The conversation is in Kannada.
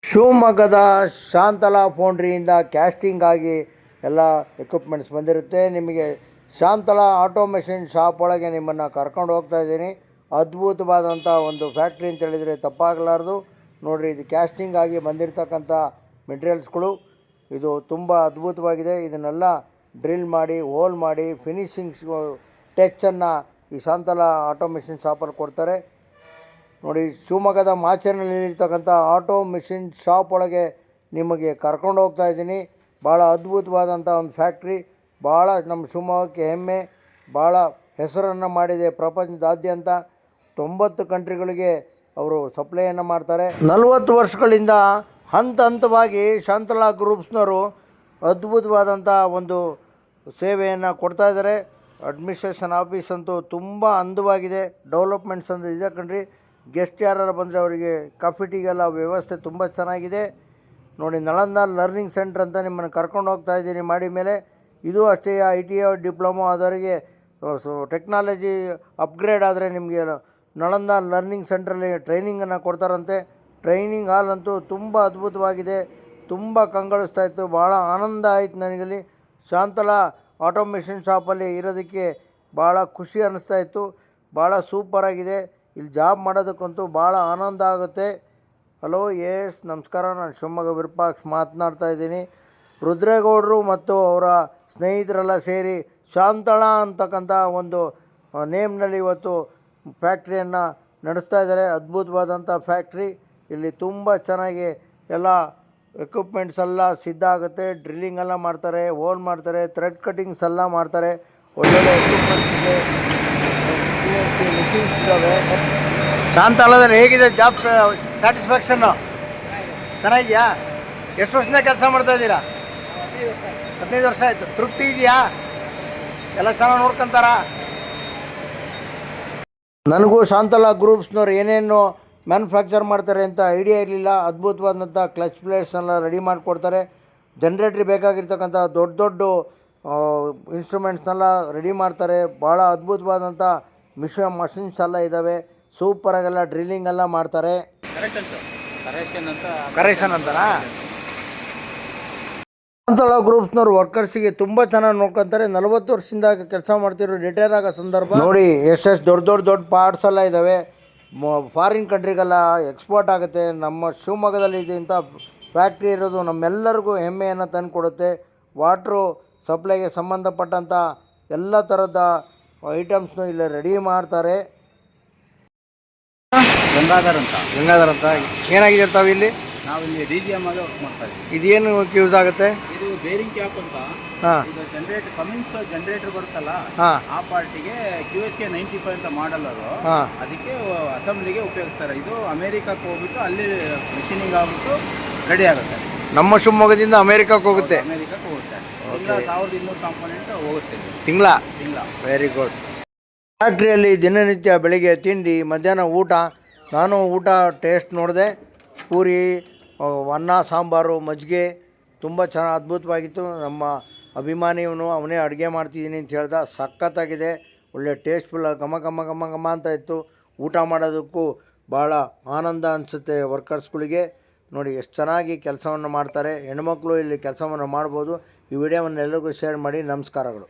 ಶಿವಮೊಗ್ಗದ ಶಾಂತಲಾ ಫೌಂಡ್ರಿಯಿಂದ ಕ್ಯಾಸ್ಟಿಂಗ್ ಆಗಿ ಎಲ್ಲ ಎಕ್ವಿಪ್ಮೆಂಟ್ಸ್ ಬಂದಿರುತ್ತೆ. ನಿಮಗೆ ಶಾಂತಲಾ ಆಟೋಮೇಷನ್ ಶಾಪ್ ಒಳಗೆ ನಿಮ್ಮನ್ನು ಕರ್ಕೊಂಡು ಹೋಗ್ತಾ ಇದ್ದೀನಿ. ಅದ್ಭುತವಾದಂಥ ಒಂದು ಫ್ಯಾಕ್ಟ್ರಿ ಅಂತ ಹೇಳಿದರೆ ತಪ್ಪಾಗಲಾರ್ದು. ನೋಡಿರಿ, ಇದು ಕ್ಯಾಸ್ಟಿಂಗ್ ಆಗಿ ಬಂದಿರತಕ್ಕಂಥ ಮೆಟೀರಿಯಲ್ಸ್ಗಳು. ಇದು ತುಂಬ ಅದ್ಭುತವಾಗಿದೆ. ಇದನ್ನೆಲ್ಲ ಡ್ರಿಲ್ ಮಾಡಿ, ಹೋಲ್ ಮಾಡಿ, ಫಿನಿಶಿಂಗ್ಸ್ ಟಚ್ಚನ್ನು ಈ ಶಾಂತಲಾ ಆಟೋಮೇಷನ್ ಶಾಪಲ್ಲಿ ಕೊಡ್ತಾರೆ. ನೋಡಿ, ಶಿವಮೊಗ್ಗದ ಮಾಚೇನಲ್ಲಿರ್ತಕ್ಕಂಥ ಆಟೋ ಮಿಷಿನ್ ಶಾಪ್ ಒಳಗೆ ನಿಮಗೆ ಕರ್ಕೊಂಡು ಹೋಗ್ತಾ ಇದ್ದೀನಿ. ಭಾಳ ಅದ್ಭುತವಾದಂಥ ಒಂದು ಫ್ಯಾಕ್ಟ್ರಿ. ಭಾಳ ನಮ್ಮ ಶಿವಮೊಗ್ಗಕ್ಕೆ ಹೆಮ್ಮೆ. ಭಾಳ ಹೆಸರನ್ನು ಮಾಡಿದೆ ಪ್ರಪಂಚದಾದ್ಯಂತ. 90 ಕಂಟ್ರಿಗಳಿಗೆ ಅವರು ಸಪ್ಲೈಯನ್ನು ಮಾಡ್ತಾರೆ. 40 ವರ್ಷಗಳಿಂದ ಹಂತ ಹಂತವಾಗಿ ಶಾಂತಲಾ ಗ್ರೂಪ್ಸ್ನವರು ಅದ್ಭುತವಾದಂಥ ಒಂದು ಸೇವೆಯನ್ನು ಕೊಡ್ತಾ ಇದ್ದಾರೆ. ಅಡ್ಮಿನಿಸ್ಟ್ರೇಷನ್ ಆಫೀಸ್ ಅಂತೂ ತುಂಬ ಅಂದವಾಗಿದೆ. ಡೆವಲಪ್ಮೆಂಟ್ಸ್ ಅಂದರೆ ಇದೆ ಕಣ್ರಿ. ಗೆಸ್ಟ್ ಯಾರು ಬಂದರೆ ಅವರಿಗೆ ಕಾಫಿ ಟೀಗೆಲ್ಲ ವ್ಯವಸ್ಥೆ ತುಂಬ ಚೆನ್ನಾಗಿದೆ. ನೋಡಿ, ನಳಂದ ಲರ್ನಿಂಗ್ ಸೆಂಟ್ರ್ ಅಂತ ನಿಮ್ಮನ್ನು ಕರ್ಕೊಂಡು ಹೋಗ್ತಾ ಇದ್ದೀನಿ ಮಾಡಿ ಮೇಲೆ. ಇದು ಅಷ್ಟೇ, ITI ಡಿಪ್ಲೊಮೊ ಆದವರಿಗೆ ಟೆಕ್ನಾಲಜಿ ಅಪ್ಗ್ರೇಡ್ ಆದರೆ ನಿಮಗೆ ನಳಂದ ಲರ್ನಿಂಗ್ ಸೆಂಟ್ರಲ್ಲಿ ಟ್ರೈನಿಂಗನ್ನು ಕೊಡ್ತಾರಂತೆ. ಟ್ರೈನಿಂಗ್ ಹಾಲ್ ಅಂತೂ ತುಂಬ ಅದ್ಭುತವಾಗಿದೆ. ತುಂಬ ಕಂಗೊಳಿಸ್ತಾ ಇತ್ತು. ಭಾಳ ಆನಂದ ಆಯಿತು ನನಗಲ್ಲಿ. ಶಾಂತಲಾ ಆಟೋಮೇಷನ್ ಶಾಪಲ್ಲಿ ಇರೋದಕ್ಕೆ ಭಾಳ ಖುಷಿ ಅನ್ನಿಸ್ತಾ ಇತ್ತು. ಭಾಳ ಸೂಪರಾಗಿದೆ. ಇಲ್ಲಿ ಜಾಬ್ ಮಾಡೋದಕ್ಕಂತೂ ಭಾಳ ಆನಂದ ಆಗುತ್ತೆ. ಹಲೋ, ಎಸ್ ನಮಸ್ಕಾರ. ನಾನು ಶಿವಮೊಗ್ಗ ವಿರೂಪಾಕ್ಷ ಮಾತನಾಡ್ತಾ ಇದ್ದೀನಿ. ರುದ್ರೇಗೌಡರು ಮತ್ತು ಅವರ ಸ್ನೇಹಿತರೆಲ್ಲ ಸೇರಿ ಶಾಂತಲಾ ಅಂತಕ್ಕಂಥ ಒಂದು ನೇಮ್ನಲ್ಲಿ ಇವತ್ತು ಫ್ಯಾಕ್ಟ್ರಿಯನ್ನು ನಡೆಸ್ತಾ ಇದ್ದಾರೆ. ಅದ್ಭುತವಾದಂಥ ಫ್ಯಾಕ್ಟ್ರಿ. ಇಲ್ಲಿ ತುಂಬ ಚೆನ್ನಾಗಿ ಎಲ್ಲ ಎಕ್ವಿಪ್ಮೆಂಟ್ಸ್ ಎಲ್ಲ ಸಿದ್ಧ ಆಗುತ್ತೆ. ಡ್ರಿಲ್ಲಿಂಗ್ ಎಲ್ಲ ಮಾಡ್ತಾರೆ, ಹೋಲ್ ಮಾಡ್ತಾರೆ, ಥ್ರೆಡ್ ಕಟಿಂಗ್ಸ್ ಎಲ್ಲ ಮಾಡ್ತಾರೆ. ಒಳ್ಳೊಳ್ಳೆ ಎಕ್ವಿಪ್ಮೆಂಟ್ಸ್ ಇದೆ, CNC ಮಿಷಿನ್ಸ್ ಇದ್ದಾವೆ. ಶಾಂತಲಾದಲ್ಲಿ ಹೇಗಿದೆ ಜಾಬ್ ಸ್ಯಾಟಿಸ್ಫ್ಯಾಕ್ಷನ್ನು? ಚೆನ್ನಾಗಿದೆಯಾ? ಎಷ್ಟು ವರ್ಷದಿಂದ ಕೆಲಸ ಮಾಡ್ತಾ ಇದ್ದೀರಾ? 15 ವರ್ಷ ಆಯಿತು. ತೃಪ್ತಿ ಇದೆಯಾ? ಎಲ್ಲ ಚೆನ್ನಾಗಿ ನೋಡ್ಕೊತಾರ? ನನಗೂ ಶಾಂತಲಾ ಗ್ರೂಪ್ಸ್ನವ್ರು ಏನೇನು ಮ್ಯಾನುಫ್ಯಾಕ್ಚರ್ ಮಾಡ್ತಾರೆ ಅಂತ ಐಡಿಯಾ ಇರಲಿಲ್ಲ. ಅದ್ಭುತವಾದಂಥ ಕ್ಲಚ್ ಪ್ಲೇಟ್ಸ್ನೆಲ್ಲ ರೆಡಿ ಮಾಡಿಕೊಡ್ತಾರೆ. ಜನ್ರೇಟ್ರಿಗೆ ಬೇಕಾಗಿರ್ತಕ್ಕಂಥ ದೊಡ್ಡ ದೊಡ್ಡ ಇನ್ಸ್ಟ್ರೂಮೆಂಟ್ಸ್ನೆಲ್ಲ ರೆಡಿ ಮಾಡ್ತಾರೆ. ಭಾಳ ಅದ್ಭುತವಾದಂಥ ಮಷಿನ್ಸ್ ಎಲ್ಲ ಇದ್ದಾವೆ. ಸೂಪರಾಗೆಲ್ಲ ಡ್ರಿಲ್ಲಿಂಗ್ ಎಲ್ಲ ಮಾಡ್ತಾರೆ. ಕರೆಕ್ಷನ್ ಅಂತನಾ? ಶಾಂತಲಾ ಗ್ರೂಪ್ಸ್ನವ್ರು ವರ್ಕರ್ಸಿಗೆ ತುಂಬ ಚೆನ್ನಾಗಿ ನೋಡ್ಕೊತಾರೆ. 40 ವರ್ಷದಿಂದ ಕೆಲಸ ಮಾಡ್ತಿರೋ ರಿಟೈರ್ ಆಗೋ ಸಂದರ್ಭ ನೋಡಿ. ಎಷ್ಟೆಷ್ಟು ದೊಡ್ಡ ಪಾರ್ಟ್ಸ್ ಎಲ್ಲ ಇದ್ದಾವೆ. ಫಾರಿನ್ ಕಂಟ್ರಿಗೆಲ್ಲ ಎಕ್ಸ್ಪೋರ್ಟ್ ಆಗುತ್ತೆ. ನಮ್ಮ ಶಿವಮೊಗ್ಗದಲ್ಲಿ ಇಂಥ ಫ್ಯಾಕ್ಟ್ರಿ ಇರೋದು ನಮ್ಮೆಲ್ಲರಿಗೂ ಹೆಮ್ಮೆಯನ್ನು ತಂದು ಕೊಡುತ್ತೆ. ವಾಟ್ರು ಸಪ್ಲೈಗೆ ಸಂಬಂಧಪಟ್ಟಂಥ ಎಲ್ಲ ಥರದ ಐಟಮ್ಸ್ನು ಇಲ್ಲಿ ರೆಡಿ ಮಾಡ್ತಾರೆ. ಗಂಗಾಧರ್ ಅಂತ ಏನಾಗಿದೆ ತಾವು ಇಲ್ಲಿ? ನಾವು ಇಲ್ಲಿ DGM ಆಗಿ ವರ್ಕ್ ಮಾಡ್ತಾ ಇದ್ದೀವಿ. ಇದೇನು ಯೂಸ್ ಆಗುತ್ತೆ? ಇದು ಬೇರಿಂಗ್ ಕ್ಯಾಪ್ ಅಂತ. ಇದು ಜನರೇಟರ್, ಕಮಿನ್ಸ್ ಜನರೇಟರ್ ಬರುತ್ತಲ್ಲ, ಆ ಪಾರ್ಟಿಗೆ QSK 95 ಅಂತ ಮಾಡಲ್ ಅದು. ಅದಕ್ಕೆ ಅಸೆಂಬ್ಲಿಗೆ ಉಪಯೋಗಿಸ್ತಾರೆ. ಇದು ಅಮೇರಿಕಕ್ಕೆ ಹೋಗ್ಬಿಟ್ಟು ಅಲ್ಲಿ ಮಿಷಿನಿಂಗ್ ಆಗ್ಬಿಟ್ಟು ರೆಡಿ ಆಗುತ್ತೆ. ನಮ್ಮ ಶಿವಮೊಗ್ಗದಿಂದ ಅಮೇರಿಕಕ್ಕೆ ಹೋಗುತ್ತೆ. ಅಮೇರಿಕಕ್ಕೆ ಹೋಗುತ್ತೆ. 1200 ಕಾಂಪೋನೆಂಟ್ ಹೋಗುತ್ತೆ ತಿಂಗಳ. Very good. ಫ್ಯಾಕ್ಟ್ರಿಯಲ್ಲಿ ದಿನನಿತ್ಯ ಬೆಳಿಗ್ಗೆ ತಿಂಡಿ, ಮಧ್ಯಾಹ್ನ ಊಟ. ನಾನು ಊಟ ಟೇಸ್ಟ್ ನೋಡಿದೆ. ಪೂರಿ, ಅನ್ನ, ಸಾಂಬಾರು, ಮಜ್ಜಿಗೆ ತುಂಬ ಚೆನ್ನಾಗಿ ಅದ್ಭುತವಾಗಿತ್ತು. ನಮ್ಮ ಅಭಿಮಾನಿಯವನು ಅವನೇ ಅಡುಗೆ ಮಾಡ್ತಿದ್ದೀನಿ ಅಂತ ಹೇಳ್ದ. ಸಖತ್ತಾಗಿದೆ. ಒಳ್ಳೆ ಟೇಸ್ಟ್ಫುಲ್, ಘಮ ಅಂತ ಇತ್ತು. ಊಟ ಮಾಡೋದಕ್ಕೂ ಭಾಳ ಆನಂದ ಅನಿಸುತ್ತೆ ವರ್ಕರ್ಸ್ಗಳಿಗೆ. ನೋಡಿ ಎಷ್ಟು ಚೆನ್ನಾಗಿ ಕೆಲಸವನ್ನು ಮಾಡ್ತಾರೆ. ಹೆಣ್ಮಕ್ಳು ಇಲ್ಲಿ ಕೆಲಸವನ್ನು ಮಾಡ್ಬೋದು. ಈ ವಿಡಿಯೋವನ್ನು ಎಲ್ಲರಿಗೂ ಶೇರ್ ಮಾಡಿ. ನಮಸ್ಕಾರಗಳು.